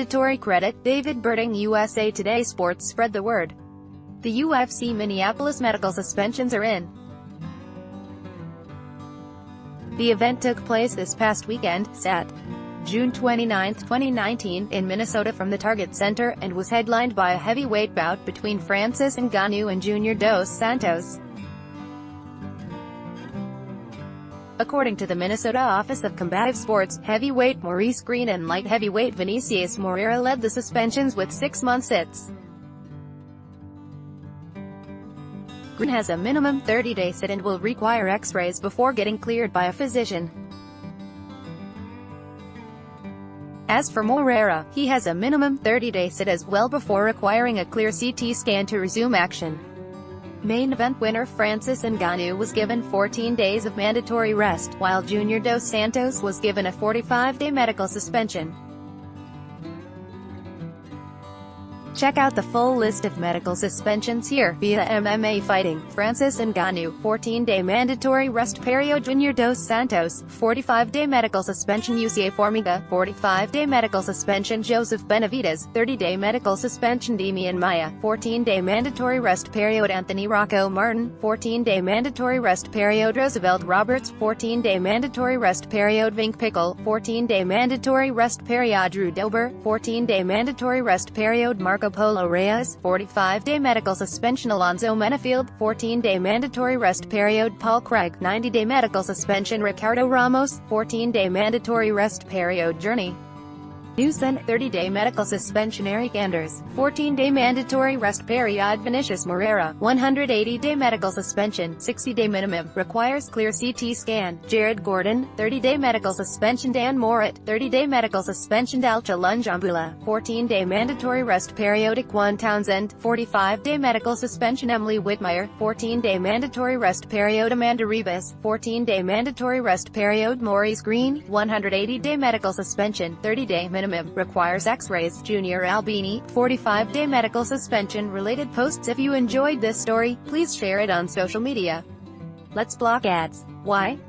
mandatory credit. David Berding-USA Today Sports Spread the word. The UFC Minneapolis medical suspensions are in. The event took place this past weekend, Sat. June 29, 2019, in Minnesota from the Target Center, and was headlined by a heavyweight bout between Francis Ngannou and Junior Dos Santos. According to the Minnesota Office of Combative Sports, heavyweight Maurice Greene and light heavyweight Vinicius Moreira led the suspensions with 6-month sits. Greene has a minimum 30-day sit and will require X-rays before getting cleared by a physician. As for Moreira, he has a minimum 30-day sit as well before requiring a clear CT scan to resume action. Main event winner Francis Ngannou was given 14 days of mandatory rest, while Junior Dos Santos was given a 45-day medical suspension. Check out the full list of medical suspensions here. Via MMA Fighting, Francis Ngannou, 14-day mandatory rest period. Junior Dos Santos, 45-day medical suspension. UCA Formiga, 45-day medical suspension. Joseph Benavidez, 30-day medical suspension. Demian Maia, 14-day mandatory rest period. Anthony Rocco Martin, 14-day mandatory rest period. Roosevelt Roberts, 14-day mandatory rest period. Vink Pickle, 14-day mandatory rest period. Drew Dober, 14-day mandatory rest period. Marco Polo Reyes, 45-day medical suspension. Alonzo Menafield, 14-day mandatory rest period. Paul Craig, 90-day medical suspension. Ricardo Ramos, 14-day mandatory rest period. Journey Newson, 30-day medical suspension. Eric Anders, 14-day mandatory rest period. Vinicius Moreira, 180-day medical suspension, 60-day minimum, requires clear CT scan. Jared Gordon, 30-day medical suspension. Dan Morit, 30-day medical suspension. Dalcha Lunjambula, 14-day mandatory rest period. Iquan Townsend, 45-day medical suspension. Emily Whitmire, 14-day mandatory rest period. Amanda Ribas, 14-day mandatory rest period. Maurice Greene, 180-day medical suspension, 30-day minimum, requires X-rays. Junior Albini, 45-day medical suspension. Related posts. If you enjoyed this story, please share it on social media. Let's block ads. Why?